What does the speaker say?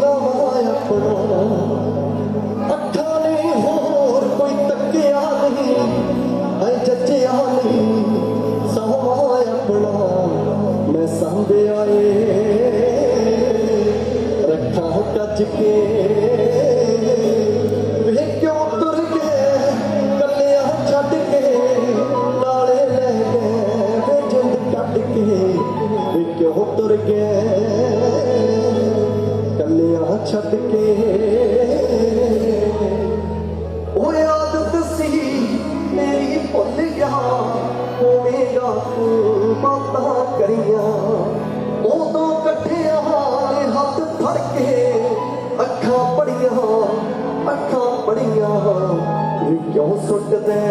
नवा अपना अखा ने होर कोई तकिया नहीं ऐ जचिया नहीं सवा अपना मैं सांभे आए रखा कच के वे क्यों तुर गए कलिया छड्ड के नाले लै गए वे जिंद कट के वे क्यों तुर गए कलिया छड्ड के ओए आदत सी मेरी भुल गया होवेगा तू बातां करियां उदों कट्ठिया ने हथ फड़ के अखां पड़ियां वी क्यों सुट दे